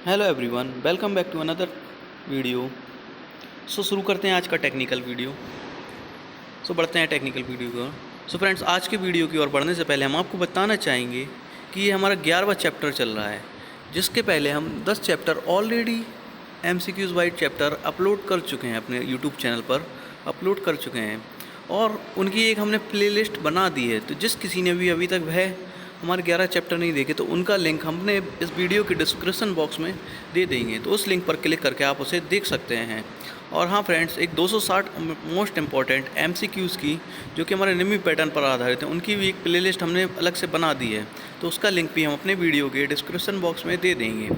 Hello everyone, welcome back to another video. शुरू करते हैं आज का टेक्निकल वीडियो। बढ़ते हैं टेक्निकल वीडियो की ओर। फ्रेंड्स, आज के वीडियो की ओर बढ़ने से पहले हम आपको बताना चाहेंगे कि ये हमारा 11वां चैप्टर चल रहा है, जिसके पहले हम 10 chapter already MCQs wide chapter upload कर चुके हैं, अपने यूट्यूब चैनल पर अपलोड कर चुके हैं और उनकी एक हमने प्लेलिस्ट बना दी है। तो जिस किसी ने भी अभी तक वह हमारे 11 चैप्टर नहीं देखे तो उनका लिंक हमने इस वीडियो के डिस्क्रिप्शन बॉक्स में दे देंगे, तो उस लिंक पर क्लिक करके आप उसे देख सकते हैं। और हाँ फ्रेंड्स, एक 260 मोस्ट इम्पॉर्टेंट MCQs की जो कि हमारे निम्मी पैटर्न पर आधारित हैं, उनकी भी एक प्लेलिस्ट हमने अलग से बना दी है, तो उसका लिंक भी हम अपने वीडियो के डिस्क्रिप्शन बॉक्स में दे देंगे।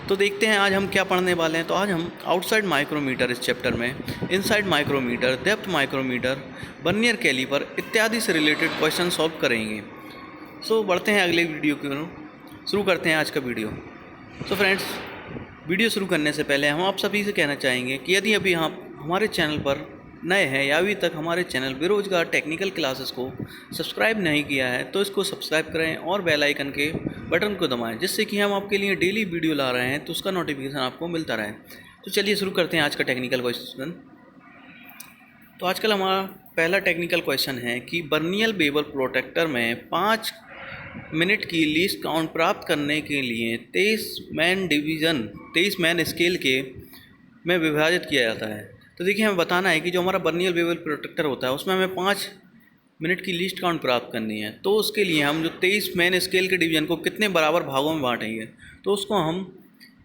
तो देखते हैं आज हम क्या पढ़ने वाले हैं। तो आज हम आउटसाइड माइक्रोमीटर इस चैप्टर में, inside micrometer, depth micrometer, vernier caliper इत्यादि से रिलेटेड क्वेश्चन सॉल्व करेंगे। बढ़ते हैं अगले वीडियो की ओर। शुरू करते हैं आज का वीडियो। फ्रेंड्स, वीडियो शुरू करने से पहले हम आप सभी से कहना चाहेंगे कि यदि अभी आप हमारे चैनल पर नए हैं या अभी तक हमारे चैनल बेरोजगार टेक्निकल क्लासेस को सब्सक्राइब नहीं किया है तो इसको सब्सक्राइब करें और बेल आइकन के बटन को दबाएं, जिससे कि हम आपके लिए डेली वीडियो ला रहे हैं तो उसका नोटिफिकेशन आपको मिलता रहे। तो चलिए शुरू करते हैं आज का टेक्निकल क्वेश्चन। तो आजकल हमारा पहला टेक्निकल क्वेश्चन है कि बर्नियल बेवल प्रोटेक्टर में 5 मिनट की लीस्ट काउंट प्राप्त करने के लिए 23 मैन स्केल के में विभाजित किया जाता है। तो देखिए, हमें बताना है कि जो हमारा बर्नियल बेवल प्रोटेक्टर होता है उसमें हमें 5 मिनट की लीस्ट काउंट प्राप्त करनी है। तो उसके लिए हम जो 23 मैन स्केल के डिवीज़न को कितने बराबर भागों में बांटेंगे, तो उसको हम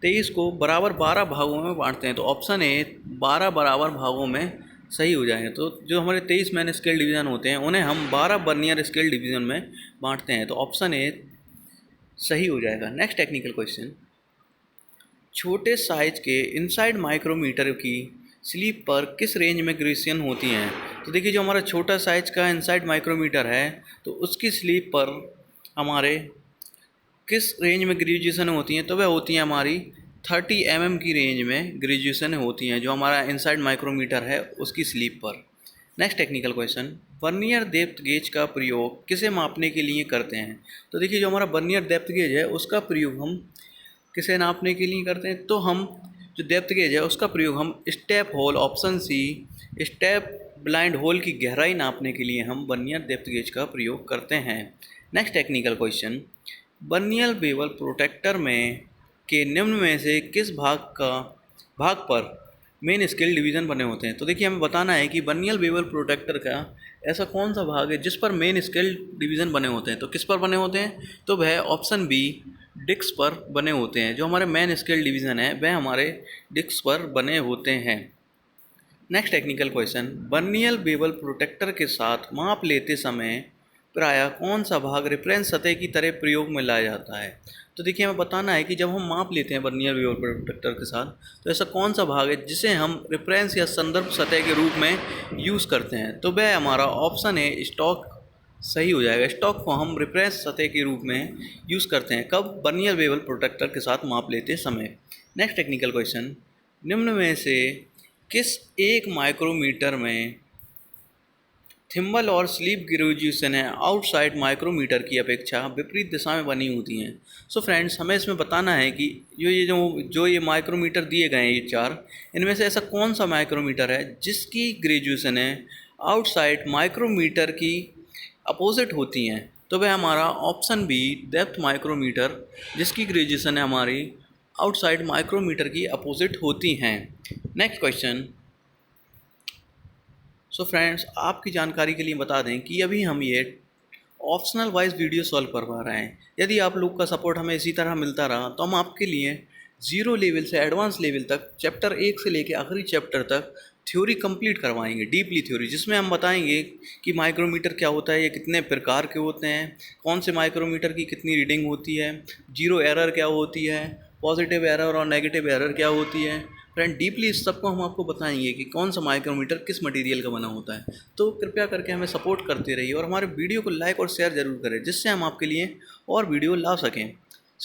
23 को बराबर 12 भागों में बांटते हैं। तो ऑप्शन ए 12 बराबर भागों में सही हो जाएंगे। तो जो हमारे 23 मैन स्केल डिवीज़न होते हैं उन्हें हम 12 बर्नियर स्केल डिवीज़न में बांटते हैं। तो ऑप्शन ए सही हो जाएगा। नेक्स्ट टेक्निकल क्वेश्चन, छोटे साइज के इनसाइड माइक्रोमीटर की स्लीप पर किस रेंज में ग्रेजुएशन होती हैं। तो देखिए, जो हमारा छोटा साइज का इनसाइड माइक्रोमीटर है तो उसकी स्लीप पर हमारे किस रेंज में ग्रेजुएशन होती हैं, तो वह होती हैं हमारी 30 mm की रेंज में ग्रेजुएशन होती हैं, जो हमारा इनसाइड माइक्रोमीटर है उसकी स्लीप पर। Next technical question, vernier depth gauge का प्रयोग किसे मापने के लिए करते हैं। तो देखिए, जो हमारा वर्नियर डेप्थ गेज है उसका प्रयोग हम किसे नापने के लिए करते हैं, तो हम जो डेप्थ गेज है उसका प्रयोग हम step hole, option C step blind hole की गहराई नापने के लिए हम वर्नियर डेप्थ गेज का प्रयोग करते हैं। Next technical question, vernier bevel protector में के निम्न में से किस भाग पर मेन स्केल डिवीज़न बने होते हैं। तो देखिए, हमें बताना है कि बर्नियल बेवल प्रोटेक्टर का ऐसा कौन सा भाग है जिस पर मेन स्केल डिवीज़न बने होते हैं। तो किस पर बने होते हैं, तो वह ऑप्शन बी डिस्क पर बने होते हैं। जो हमारे मेन स्केल डिवीज़न है वह हमारे डिस्क पर बने होते हैं। Next technical question, vernier bevel protractor के साथ माप लेते समय प्रायः कौन सा भाग रेफरेंस सतह की तरह प्रयोग में लाया जाता है। तो देखिए, हमें बताना है कि जब हम माप लेते हैं बर्नियर बेवल प्रोटेक्टर के साथ तो ऐसा कौन सा भाग है जिसे हम रेफरेंस या संदर्भ सतह के रूप में यूज़ करते हैं। तो वह हमारा ऑप्शन है स्टॉक सही हो जाएगा। स्टॉक को हम रेफरेंस सतह के रूप में यूज़ करते हैं कब, बर्नियर बेवल प्रोटेक्टर के साथ माप लेते समय। नेक्स्ट टेक्निकल क्वेश्चन, निम्न में से किस एक माइक्रोमीटर में थिम्बल और स्लीप ग्रेजुएशन है आउटसाइड माइक्रोमीटर की अपेक्षा विपरीत दिशा में बनी होती हैं। फ्रेंड्स, हमें इसमें बताना है कि ये माइक्रोमीटर दिए गए हैं, ये 4, इनमें से ऐसा कौन सा माइक्रोमीटर है जिसकी ग्रेजुएशन है आउटसाइड माइक्रोमीटर की अपोजिट होती हैं। तो वह हमारा ऑप्शन बी डेप्थ माइक्रोमीटर, जिसकी ग्रेजुएशन है हमारी आउटसाइड माइक्रोमीटर की अपोजिट होती हैं। नेक्स्ट क्वेश्चन, फ्रेंड्स, आपकी जानकारी के लिए बता दें कि अभी हम ये ऑप्शनल वाइज वीडियो सॉल्व करवा रहे हैं। यदि आप लोग का सपोर्ट हमें इसी तरह मिलता रहा तो हम आपके लिए 0 लेवल से एडवांस लेवल तक चैप्टर 1 से लेकर आखिरी चैप्टर तक थ्योरी कंप्लीट करवाएंगे, डीपली थ्योरी, जिसमें हम बताएंगे कि माइक्रोमीटर क्या होता है, ये कितने प्रकार के होते हैं, कौन से माइक्रोमीटर की कितनी रीडिंग होती है, जीरो एरर क्या होती है, पॉजिटिव एरर और नेगेटिव एरर क्या होती है। फ्रेंड, डीपली इस सबको हम आपको बताएंगे कि कौन सा माइक्रोमीटर किस मटेरियल का बना होता है। तो कृपया करके हमें सपोर्ट करते रहिए और हमारे वीडियो को लाइक और शेयर जरूर करें, जिससे हम आपके लिए और वीडियो ला सकें।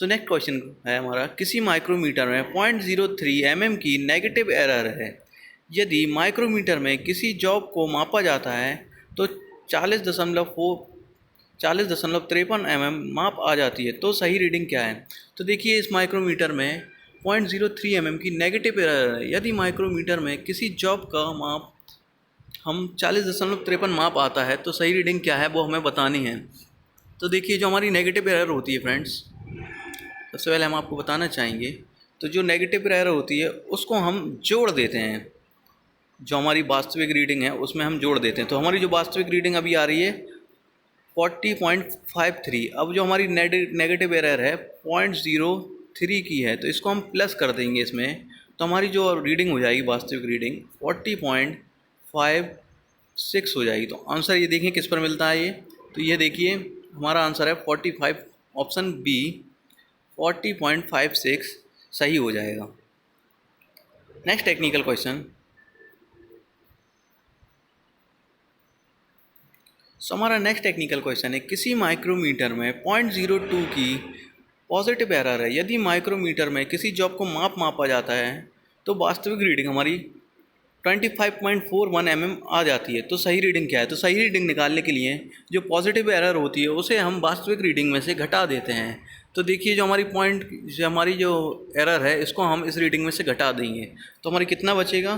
नेक्स्ट क्वेश्चन है हमारा, किसी माइक्रोमीटर में 0.03 mm की नेगेटिव एरर है। यदि माइक्रोमीटर में किसी जॉब को मापा जाता है तो 40.53 mm माप आ जाती है, तो सही रीडिंग क्या है। तो देखिए, इस माइक्रोमीटर में 0.03 mm की नेगेटिव एरर है। यदि माइक्रोमीटर में किसी जॉब का माप हम 40.53 माप आता है तो सही रीडिंग क्या है वो हमें बतानी है। तो देखिए जो हमारी नेगेटिव एरर होती है फ्रेंड्स, सबसे पहले हम आपको बताना चाहेंगे, तो जो नेगेटिव एरर होती है उसको हम जोड़ देते हैं, जो हमारी वास्तविक रीडिंग है उसमें हम जोड़ देते हैं। तो हमारी जो वास्तविक रीडिंग अभी आ रही है 40.53, अब जो हमारी नेगेटिव एरर है 0.03 की है, तो इसको हम प्लस कर देंगे इसमें, तो हमारी जो रीडिंग हो जाएगी वास्तविक रीडिंग 40.56 हो जाएगी। तो आंसर ये देखिए किस पर मिलता है ये, तो ये देखिए हमारा आंसर है 45, ऑप्शन बी 40.56 सही हो जाएगा। Next technical question. हमारा नेक्स्ट टेक्निकल क्वेश्चन है, किसी माइक्रोमीटर में 0.02 की पॉजिटिव एरर है। यदि माइक्रोमीटर में किसी जॉब को मापा जाता है तो वास्तविक रीडिंग हमारी 25.41 mm आ जाती है। तो सही रीडिंग क्या है? तो सही रीडिंग निकालने के लिए जो पॉजिटिव एरर होती है उसे हम वास्तविक रीडिंग में से घटा देते हैं। तो देखिए जो हमारी जो एरर है इसको हम इस रीडिंग में से घटा देंगे, तो हमारी कितना बचेगा?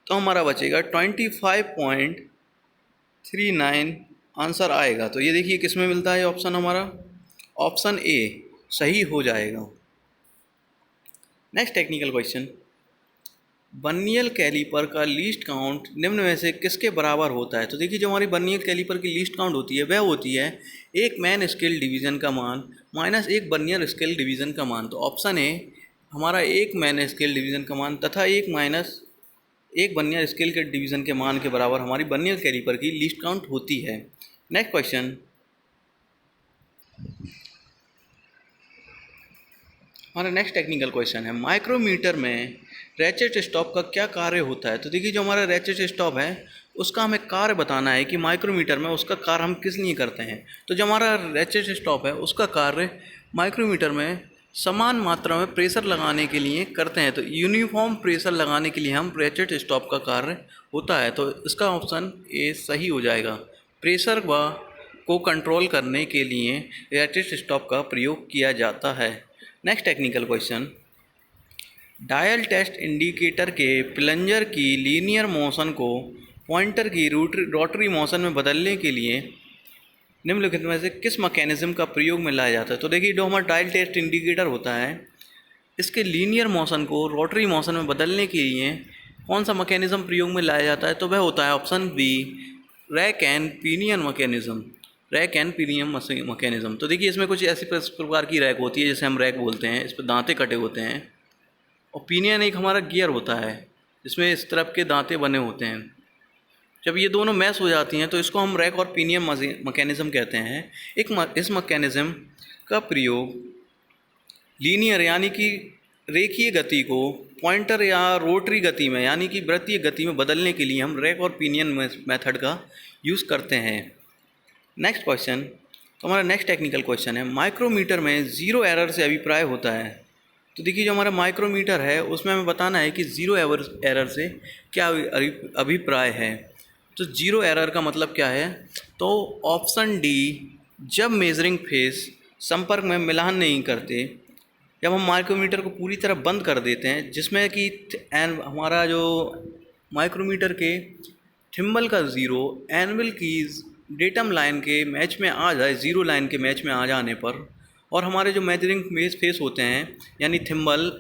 तो हमारा बचेगा 25.39 आंसर आएगा। तो ये देखिए किस में मिलता है ऑप्शन, हमारा ऑप्शन ए सही हो जाएगा। नेक्स्ट टेक्निकल क्वेश्चन, बर्नियल कैलीपर का लीस्ट काउंट निम्न में से किसके बराबर होता है? तो देखिए जो हमारी बर्नियल कैलीपर की लीस्ट काउंट होती है वह होती है एक मैन स्केल डिवीज़न का मान माइनस एक बर्नियर स्केल डिवीज़न का मान। तो ऑप्शन ए हमारा एक मैन स्केल डिवीज़न का मान तथा एक माइनस एक बर्नियर स्केल के डिवीज़न के मान के बराबर हमारी बर्नियल कैलीपर की लीस्ट काउंट होती है। नेक्स्ट क्वेश्चन, हमारा नेक्स्ट टेक्निकल क्वेश्चन है, माइक्रोमीटर में रैचेट स्टॉप का क्या कार्य होता है? तो देखिए जो हमारा रैचेट स्टॉप है उसका हमें कार्य बताना है कि माइक्रोमीटर में उसका कार्य हम किस लिए करते हैं। तो जो हमारा रैचेट स्टॉप है उसका कार्य माइक्रोमीटर में समान मात्रा में प्रेशर लगाने के लिए करते हैं। तो यूनिफॉर्म प्रेशर लगाने के लिए हम रैचेट स्टॉप का कार्य होता है। तो इसका ऑप्शन ए सही हो जाएगा। प्रेशर को कंट्रोल करने के लिए रैचेट स्टॉप का प्रयोग किया जाता है। Next technical question, dial test indicator के प्लंजर की लीनियर मोशन को पॉइंटर की रोटरी मोशन में बदलने के लिए निम्नलिखित में से किस मैकेनिज्म का प्रयोग में लाया जाता है? तो देखिए जो हमारा डायल टेस्ट इंडिकेटर होता है इसके लीनियर मोशन को रोटरी मोशन में बदलने के लिए कौन सा मैकेनिज्म प्रयोग में लाया जाता है? तो वह होता है option B rack and pinion mechanism, rack and pinion mechanism. तो देखिए इसमें कुछ ऐसी प्रकार की रैक होती है जैसे हम रैक बोलते हैं, इस पर दांते कटे होते हैं, और पिनियन एक हमारा गियर होता है जिसमें इस तरफ के दांते बने होते हैं। जब ये दोनों मैच हो जाती हैं तो इसको हम रैक और पिनियन मैकेनिज्म कहते हैं। इस मैकेनिज्म का प्रयोग लीनियर यानी कि रेखीय गति को पॉइंटर या रोटरी गति में यानी कि वृत्तीय गति में बदलने के लिए हम रैक और पिनियन मेथड का यूज़ करते हैं। नेक्स्ट क्वेश्चन, तो हमारा नेक्स्ट टेक्निकल क्वेश्चन है, माइक्रोमीटर में ज़ीरो एरर से अभिप्राय होता है। तो देखिए जो हमारा माइक्रोमीटर है उसमें हमें बताना है कि ज़ीरो एरर से क्या अभिप्राय है। तो ज़ीरो एरर का मतलब क्या है? तो ऑप्शन डी, जब मेजरिंग फेस संपर्क में मिलान नहीं करते, जब हम माइक्रोमीटर को पूरी तरह बंद कर देते हैं, जिसमें कि हमारा जो माइक्रोमीटर के थिम्बल का ज़ीरो एनविल की डेटम लाइन के मैच में आ जाए, ज़ीरो लाइन के मैच में आ जाने पर, और हमारे जो मेजरिंग फेस होते हैं यानी थिम्बल,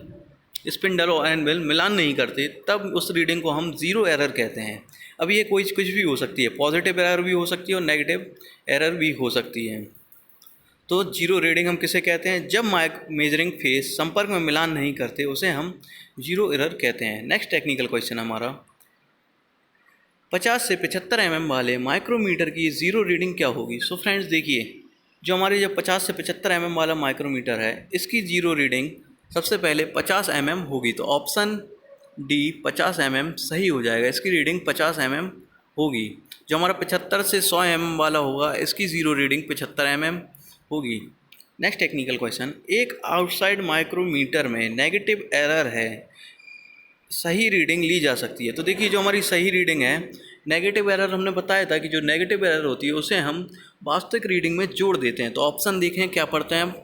स्पिंडल और एनविल मिलान नहीं करते, तब उस रीडिंग को हम ज़ीरो एरर कहते हैं। अब ये कुछ भी हो सकती है, पॉजिटिव एरर भी हो सकती है और नेगेटिव एरर भी हो सकती है। तो जीरो रीडिंग हम किसे कहते हैं? जब मेजरिंग फेस संपर्क में मिलान नहीं करते उसे हम जीरो एरर कहते हैं। नेक्स्ट टेक्निकल क्वेश्चन हमारा, 50 से 75 mm वाले माइक्रोमीटर की ज़ीरो रीडिंग क्या होगी? सो फ्रेंड्स देखिए जो हमारे जो 50 से 75 mm वाला माइक्रोमीटर है इसकी ज़ीरो रीडिंग सबसे पहले 50 mm होगी। तो ऑप्शन डी 50 mm सही हो जाएगा, इसकी रीडिंग 50 mm होगी। जो हमारा 75 से 100 mm वाला होगा इसकी ज़ीरो रीडिंग 75 mm होगी। नेक्स्ट टेक्निकल क्वेश्चन, एक आउटसाइड माइक्रोमीटर में नेगेटिव एरर है, सही रीडिंग ली जा सकती है। तो देखिए जो हमारी सही रीडिंग है, नेगेटिव एरर हमने बताया था कि जो नेगेटिव एरर होती है उसे हम वास्तविक रीडिंग में जोड़ देते हैं। तो ऑप्शन देखें क्या पढ़ते हैं,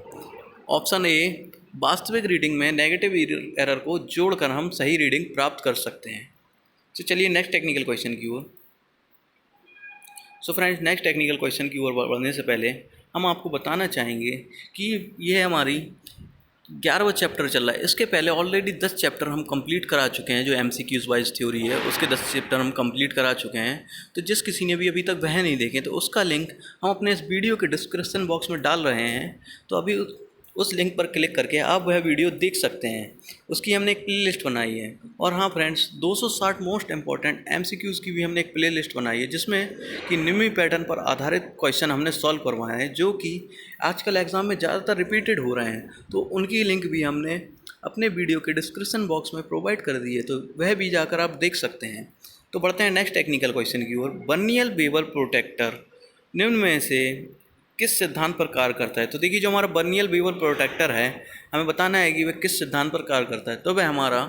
ऑप्शन ए वास्तविक रीडिंग में नेगेटिव एरर को जोड़कर हम सही रीडिंग प्राप्त कर सकते हैं। तो चलिए नेक्स्ट टेक्निकल क्वेश्चन की ओर। So friends, next technical question की ओर बढ़ने से पहले हम आपको बताना चाहेंगे कि यह हमारी 11वां चैप्टर चल रहा है। इसके पहले ऑलरेडी 10 चैप्टर हम कंप्लीट करा चुके हैं। जो MCQs वाइज थ्योरी है उसके 10 चैप्टर हम कंप्लीट करा चुके हैं। तो जिस किसी ने भी अभी तक वह नहीं देखे तो उसका लिंक हम अपने इस वीडियो के डिस्क्रिप्शन बॉक्स में डाल रहे हैं। तो अभी उस लिंक पर क्लिक करके आप वह वीडियो देख सकते हैं। उसकी हमने एक प्ले लिस्ट बनाई है। और हाँ फ्रेंड्स, 260 मोस्ट इंपॉर्टेंट MCQs की भी हमने एक प्ले लिस्ट बनाई है, जिसमें कि निम्न पैटर्न पर आधारित क्वेश्चन हमने सॉल्व करवाए हैं, जो कि आजकल एग्ज़ाम में ज़्यादातर रिपीटेड हो रहे हैं। तो उनकी लिंक भी हमने अपने वीडियो के डिस्क्रिप्शन बॉक्स में प्रोवाइड कर दी है, तो वह भी जाकर आप देख सकते हैं। तो बढ़ते हैं नेक्स्ट टेक्निकल क्वेश्चन की ओर। बर्नियल वेवर प्रोटेक्टर निम्न में से किस सिद्धांत पर कार्य करता है? तो देखिए, जो हमारा बर्नियल वेवर प्रोटेक्टर है, हमें बताना है कि वह किस सिद्धांत पर कार्य करता है। तो वह हमारा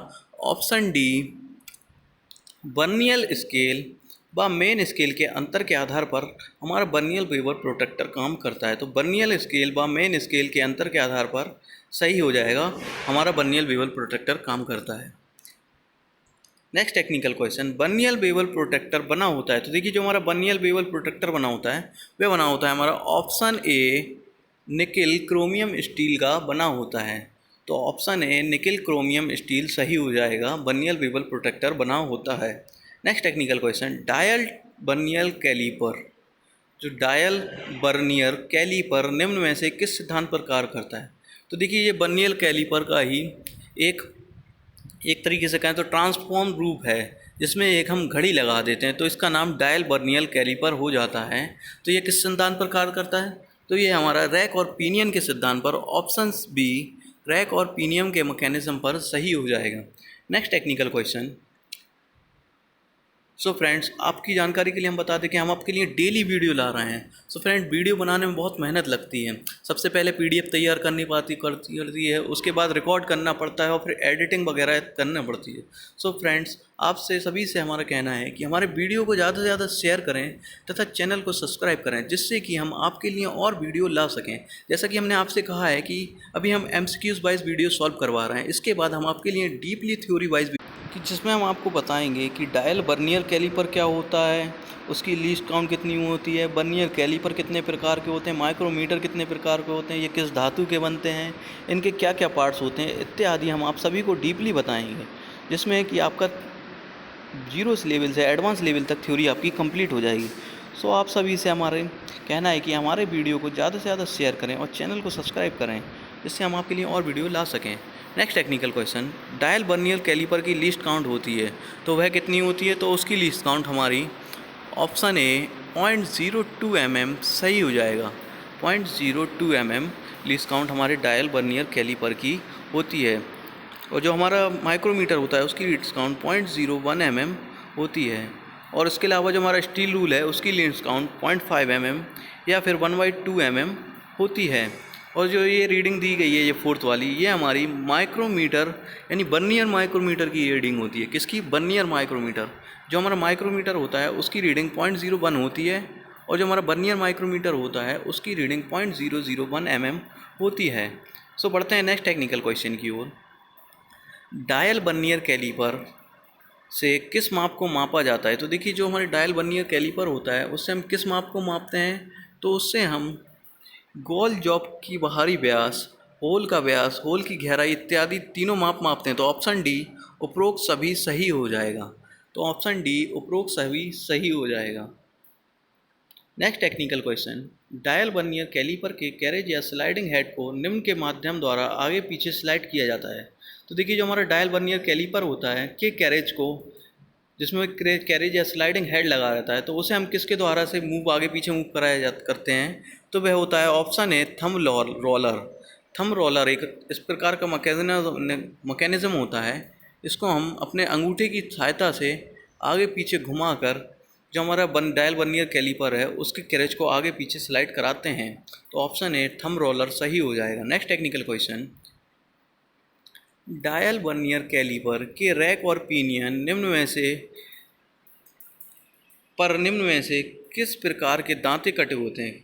ऑप्शन डी, बर्नियल स्केल व मेन स्केल के अंतर के आधार पर हमारा बर्नियल वेवर प्रोटेक्टर काम करता है। तो बर्नियल स्केल व मेन स्केल के अंतर के आधार पर सही हो जाएगा, हमारा बर्नियल वेवर प्रोटेक्टर काम करता है। Next technical question, vernier bevel protractor बना होता है। तो देखिए, जो हमारा बर्नियल वेवर प्रोटेक्टर बना होता है वह बना होता है हमारा option A, nickel chromium steel का बना होता है। तो option A, nickel chromium steel सही हो जाएगा, बर्नियल वेवर प्रोटेक्टर बना होता है। Next technical question, dial vernier caliper. जो डायल बर्नियर कैलीपर निम्न में से किस सिद्धांत पर कार्य करता है? तो देखिए, ये बर्नियल कैलीपर का ही एक तरीके से कहें तो ट्रांसफॉर्म रूप है, जिसमें एक हम घड़ी लगा देते हैं, तो इसका नाम डायल बर्नियल कैलीपर हो जाता है। तो ये किस सिद्धांत पर कार्य करता है? तो ये हमारा रैक और पिनियन के सिद्धांत पर, ऑप्शन बी, रैक और पिनियन के मैकेनिज्म पर सही हो जाएगा। Next technical question. So friends, आपकी जानकारी के लिए हम बता दें कि हम आपके लिए डेली वीडियो ला रहे हैं। सो फ्रेंड, वीडियो बनाने में बहुत मेहनत लगती है। सबसे पहले PDF तैयार करनी करती है, उसके बाद रिकॉर्ड करना पड़ता है और फिर एडिटिंग वगैरह करना पड़ती है। सो फ्रेंड्स, आपसे सभी से हमारा कहना है कि हमारे वीडियो को ज़्यादा से ज़्यादा शेयर करें तथा चैनल को सब्सक्राइब करें, जिससे कि हम आपके लिए और वीडियो ला सकें। जैसा कि हमने आपसे कहा है कि अभी हम MCQs वाइज वीडियो सॉल्व करवा रहे हैं, इसके बाद हम आपके लिए डीपली थ्योरी वाइज कि जिसमें हम आपको बताएंगे कि डायल बर्नियर कैलीपर क्या होता है, उसकी लीस्ट काउंट कितनी होती है, बर्नियर कैलीपर कितने प्रकार के होते हैं, माइक्रोमीटर कितने प्रकार के होते हैं, ये किस धातु के बनते हैं, इनके क्या क्या पार्ट्स होते हैं इत्यादि हम आप सभी को डीपली बताएंगे, जिसमें कि आपका जीरो लेवल से एडवांस लेवल तक थ्योरी आपकी कंप्लीट हो जाएगी। सो आप सभी से हमारे कहना है कि हमारे वीडियो को ज़्यादा से ज़्यादा शेयर करें और चैनल को सब्सक्राइब करें, जिससे हम आपके लिए और वीडियो ला सकें। Next technical question, dial vernier caliper की लीस्ट काउंट होती है, तो वह कितनी होती है? तो उसकी लीस्ट काउंट हमारी ऑप्शन ए 0.02 mm सही हो जाएगा। 0.02 mm लीस्ट काउंट हमारे डायल बर्नियल कैलीपर की होती है। और जो हमारा माइक्रोमीटर होता है उसकी लीस्ट काउंट 0.01 mm होती है। और इसके अलावा जो हमारा स्टील रूल है उसकी लीस्ट काउंट 0.5 mm या फिर 1/2 mm होती है। और जो ये रीडिंग दी गई है, ये फोर्थ वाली, ये हमारी माइक्रोमीटर यानी बर्नियर माइक्रोमीटर की रीडिंग होती है। किसकी? Vernier micrometer. जो हमारा माइक्रोमीटर होता है उसकी रीडिंग 0.01 होती है, और जो हमारा बर्नियर माइक्रोमीटर होता है उसकी रीडिंग 0.001 mm होती है। सो बढ़ते हैं नेक्स्ट टेक्निकल क्वेश्चन की ओर। डायल बर्नियर कैलीपर से किस माप को मापा जाता है? तो देखिए, जो हमारे डायल बर्नियर कैलीपर होता है उससे हम किस माप को मापते हैं? तो उससे हम गोल जॉब की बाहरी व्यास, होल का व्यास, होल की गहराई इत्यादि तीनों मापते हैं। तो ऑप्शन डी, उपरोक्त सभी सही हो जाएगा। तो ऑप्शन डी, उपरोक्त सभी सही हो जाएगा। Next technical question, dial vernier caliper के कैरेज या स्लाइडिंग हेड को निम्न के माध्यम द्वारा आगे पीछे स्लाइड किया जाता है। तो देखिए, जो हमारा डायल बर्नियर कैलीपर होता है के कैरेज को, जिसमें कैरेज या स्लाइडिंग हेड लगा रहता है, तो उसे हम किसके द्वारा से आगे पीछे मूव करते हैं? तो वह होता है option A, thumb roller. Thumb roller एक इस प्रकार का मैकेनिज्म होता है, इसको हम अपने अंगूठे की सहायता से आगे पीछे घुमाकर जो हमारा डायल बर्नियर कैलीपर है उसके कैरेज को आगे पीछे स्लाइड कराते हैं। तो ऑप्शन ए, थंब रोलर सही हो जाएगा। Next technical question, dial vernier caliper के रैक और पिनियन निम्न में से किस प्रकार के दांते कटे होते हैं?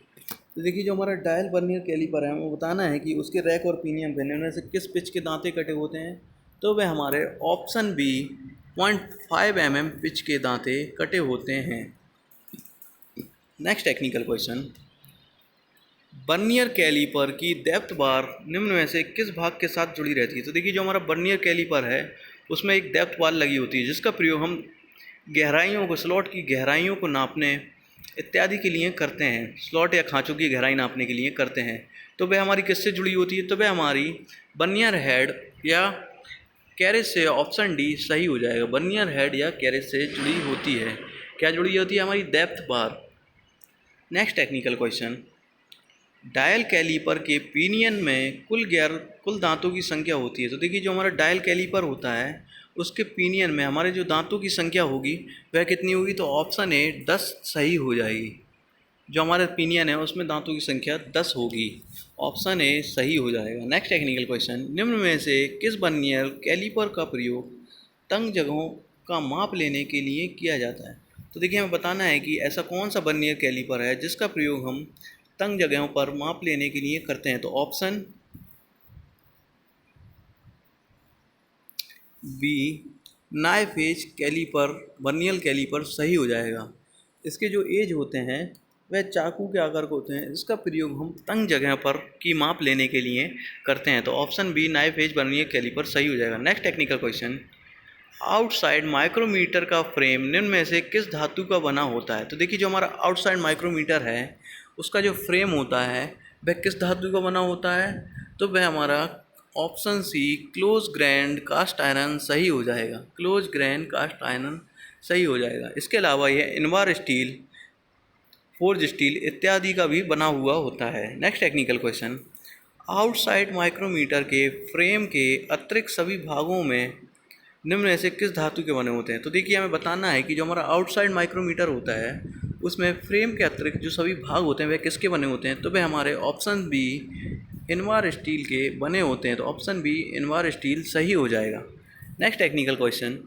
तो देखिए जो हमारा डायल वर्नियर कैलिपर है, हमें बताना है कि उसके रैक और पिनियन पे निम्न में से किस पिच के दांते कटे होते हैं। तो वह हमारे ऑप्शन बी 0.5 mm पिच के दांते कटे होते हैं। Next technical question, vernier caliper की डेप्थ बार निम्न में से किस भाग के साथ जुड़ी रहती है। तो देखिए जो हमारा वर्नियर कैलिपर है उसमें एक डेप्थ बार लगी होती है जिसका प्रयोग हम गहराइयों को, स्लॉट की गहराइयों को नापने इत्यादि के लिए करते हैं, स्लॉट या खांचों की गहराई नापने के लिए करते हैं। तो वह हमारी किससे जुड़ी होती है। तो वह हमारी वर्नियर हेड या कैरेज से। ऑप्शन डी सही हो जाएगा, वर्नियर हेड या कैरेज से जुड़ी होती है। क्या जुड़ी होती है, हमारी depth bar. Next technical question, dial caliper के पिनियन में कुल दांतों की संख्या होती है। तो देखिए जो हमारा डायल कैलिपर होता है उसके पिनियन में हमारे जो दांतों की संख्या होगी वह कितनी होगी। तो ऑप्शन ए 10 सही हो जाएगी। जो हमारे पिनियन है उसमें दांतों की संख्या 10 होगी, ऑप्शन ए सही हो जाएगा। नेक्स्ट टेक्निकल क्वेश्चन, निम्न में से किस वर्नियर कैलिपर का प्रयोग तंग जगहों का माप लेने के लिए किया जाता है। तो देखिए हमें बताना है कि ऐसा कौन सा वर्नियर कैलिपर है जिसका प्रयोग हम तंग जगहों पर माप लेने के लिए करते हैं। तो option B knife edge caliper, vernier caliper सही हो जाएगा। इसके जो एज होते हैं वह चाकू के आकार के होते हैं, इसका प्रयोग हम तंग जगह पर की माप लेने के लिए करते हैं। तो option B knife edge vernier caliper सही हो जाएगा। Next technical question, outside micrometer का फ्रेम निम्न में से किस धातु का बना होता है। तो देखिए जो हमारा आउटसाइड माइक्रोमीटर है उसका जो फ्रेम होता है वह किस धातु का बना होता है। तो वह हमारा option C close grand cast iron सही हो जाएगा, क्लोज ग्रैंड कास्ट आयरन सही हो जाएगा। इसके अलावा यह इनबार स्टील, फोर्ज स्टील इत्यादि का भी बना हुआ होता है। Next technical question, outside micrometer के फ्रेम के अतिरिक्त सभी भागों में निम्न में से किस धातु के बने होते हैं। तो देखिए हमें बताना है कि जो हमारा आउटसाइड माइक्रोमीटर होता है उसमें फ्रेम के अतिरिक्त जो सभी भाग होते हैं वह किसके बने होते हैं। तो वह हमारे ऑप्शन बी इनबार स्टील के बने होते हैं। तो ऑप्शन बी इनबार स्टील सही हो जाएगा। Next technical question,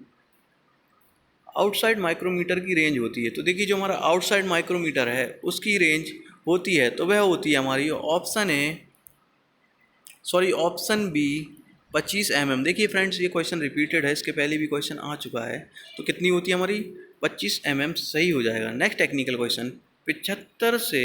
outside micrometer की रेंज होती है। तो देखिए जो हमारा आउटसाइड माइक्रोमीटर है उसकी रेंज होती है तो वह होती है हमारी ऑप्शन बी 25 mm। देखिए फ्रेंड्स ये क्वेश्चन रिपीटेड है, इसके पहले भी क्वेश्चन आ चुका है। तो कितनी होती है हमारी 25 mm सही हो जाएगा। नेक्स्ट टेक्निकल क्वेश्चन, 75 से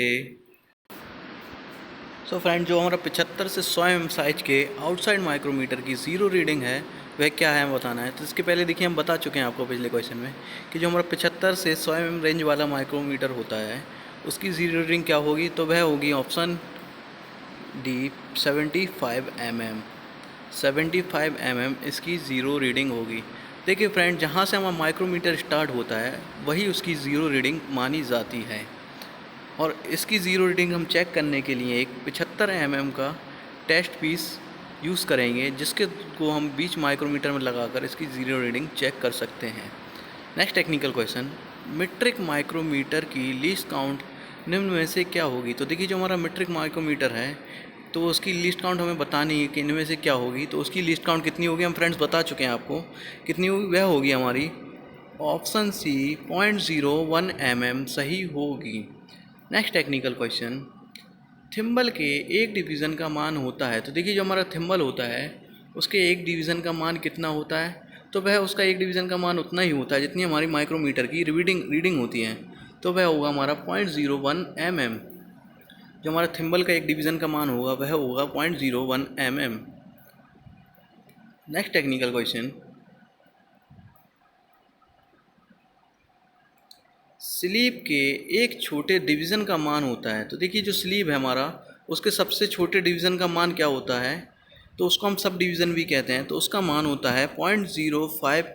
फ्रेंड जो हमारा 75 से 100 mm साइज के आउटसाइड माइक्रोमीटर की ज़ीरो रीडिंग है वह क्या है हमें बताना है। तो इसके पहले देखिए हम बता चुके हैं आपको पिछले क्वेश्चन में कि जो हमारा 75 से 100 mm रेंज वाला माइक्रोमीटर होता है उसकी ज़ीरो रीडिंग क्या होगी। तो वह होगी ऑप्शन डी 75 mm। 75 mm इसकी ज़ीरो रीडिंग होगी। देखिए फ्रेंड जहाँ से हमारा माइक्रोमीटर स्टार्ट होता है वही उसकी ज़ीरो रीडिंग मानी जाती है। और इसकी ज़ीरो रीडिंग हम चेक करने के लिए एक 75 mm का टेस्ट पीस यूज़ करेंगे जिसके को हम बीच माइक्रोमीटर में लगाकर इसकी ज़ीरो रीडिंग चेक कर सकते हैं। Next technical question, metric micrometer की लीस्ट काउंट निम्न में से क्या होगी। तो देखिए जो हमारा मीट्रिक माइक्रोमीटर है तो उसकी लीस्ट काउंट हमें बतानी है कि इनमें से क्या होगी। तो उसकी लीस्ट काउंट कितनी होगी हम फ्रेंड्स बता चुके हैं आपको कितनी होगी। वह होगी हमारी ऑप्शन सी 0.01 mm सही होगी। नेक्स्ट टेक्निकल क्वेश्चन, थिम्बल के एक डिवीज़न का मान होता है। तो देखिए जो हमारा थिम्बल होता है उसके एक डिवीज़न का मान कितना होता है। तो वह उसका एक डिवीज़न का मान उतना ही होता है जितनी हमारी माइक्रोमीटर की रीडिंग होती है। तो वह होगा हमारा 0.01 mm। जो हमारा थिम्बल का एक डिवीज़न का मान होगा वह होगा 0.01 mm। Next technical question, sleeve के एक छोटे डिवीज़न का मान होता है। तो देखिए जो स्लीव है हमारा उसके सबसे छोटे डिवीज़न का मान क्या होता है। तो उसको हम सब डिवीज़न भी कहते हैं। तो उसका मान होता है 0.05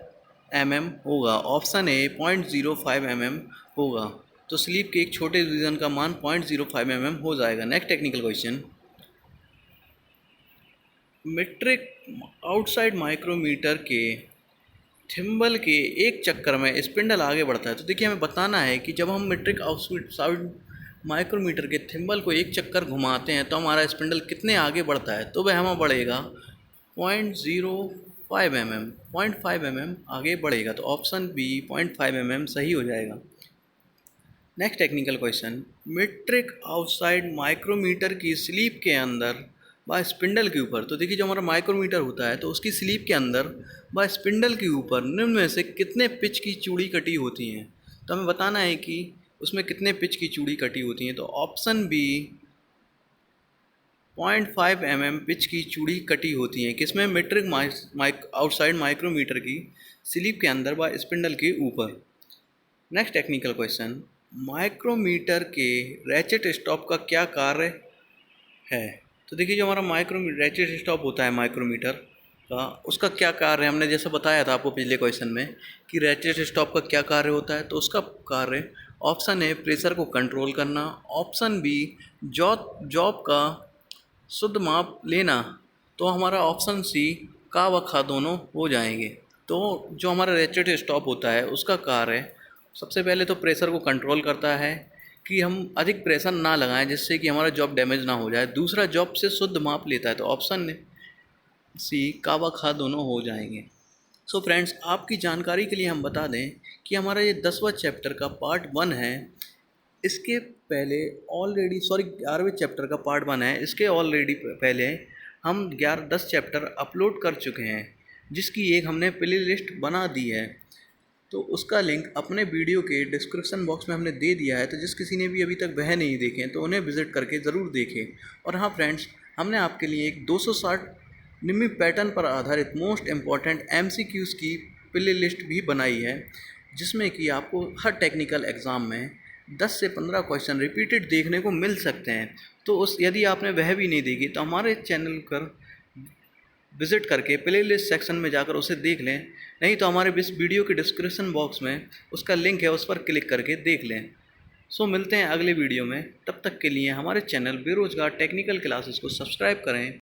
mm होगा, ऑप्शन ए 0.05 mm होगा। तो स्लीव के एक छोटे डिवीज़न का मान 0.05 mm हो जाएगा। Next technical question, metric outside micrometer के थिम्बल के एक चक्कर में स्पिंडल आगे बढ़ता है। तो देखिए हमें बताना है कि जब हम मीट्रिक आउटसाइड माइक्रोमीटर के थिम्बल को एक चक्कर घुमाते हैं तो हमारा स्पिंडल कितने आगे बढ़ता है। तो वह हमें बढ़ेगा 0.05 mm, 0.5 mm आगे बढ़ेगा। तो ऑप्शन बी 0.5 mm सही हो जाएगा। Next technical question, metric outside micrometer की स्लीप के अंदर बाय स्पिंडल के ऊपर। तो देखिए जो हमारा माइक्रोमीटर होता है तो उसकी स्लीप के अंदर बाय स्पिंडल के ऊपर निम्न में से कितने पिच की चूड़ी कटी होती हैं। तो हमें बताना है कि उसमें कितने पिच की चूड़ी कटी होती हैं। तो ऑप्शन बी 0.5 mm पिच की चूड़ी कटी होती हैं किसमें, मीट्रिक आउटसाइड माइक्रोमीटर की स्लीप के अंदर बाय स्पिंडल के ऊपर। नेक्स्ट टेक्निकल क्वेश्चन, माइक्रोमीटर के रैचेट स्टॉप का क्या कार्य है। तो देखिए जो हमारा रैचेट स्टॉप होता है माइक्रोमीटर का, उसका क्या कार्य है। हमने जैसा बताया था आपको पिछले क्वेश्चन में कि रैचेट स्टॉप का क्या कार्य होता है। तो उसका कार्य ऑप्शन ए प्रेशर को कंट्रोल करना, ऑप्शन बी जॉब का शुद्ध माप लेना, तो हमारा ऑप्शन सी का व खा दोनों हो जाएंगे। तो जो हमारा रैचेट स्टॉप होता है उसका कार्य सबसे पहले तो प्रेशर को कंट्रोल करता है कि हम अधिक प्रेशर ना लगाएं जिससे कि हमारा जॉब डैमेज ना हो जाए। दूसरा जॉब से शुद्ध माप लेता है, तो ऑप्शन सी का व खा दोनों हो जाएंगे। सो फ्रेंड्स, आपकी जानकारी के लिए हम बता दें कि हमारा ये 10वां चैप्टर का पार्ट 1 है। इसके पहले ऑलरेडी 11वें चैप्टर का पार्ट 1 है। इसके ऑलरेडी पहले हम 10 चैप्टर अपलोड कर चुके हैं जिसकी एक हमने प्ले लिस्ट बना दी है। तो उसका लिंक अपने वीडियो के डिस्क्रिप्शन बॉक्स में हमने दे दिया है। तो जिस किसी ने भी अभी तक वह नहीं देखे तो उन्हें विज़िट करके ज़रूर देखें। और हाँ फ्रेंड्स, हमने आपके लिए एक 260 निम्मी पैटर्न पर आधारित मोस्ट इम्पॉर्टेंट MCQs की प्ले लिस्ट भी बनाई है जिसमें कि आपको हर टेक्निकल एग्ज़ाम में 10 से 15 क्वेश्चन रिपीटेड देखने को मिल सकते हैं। तो यदि आपने वह भी नहीं देखी तो हमारे चैनल पर विज़िट करके प्ले लिस्ट सेक्शन में जाकर उसे देख लें, नहीं तो हमारे इस वीडियो के डिस्क्रिप्शन बॉक्स में उसका लिंक है, उस पर क्लिक करके देख लें। सो मिलते हैं अगले वीडियो में, तब तक के लिए हमारे चैनल बेरोजगार टेक्निकल क्लासेस को सब्सक्राइब करें।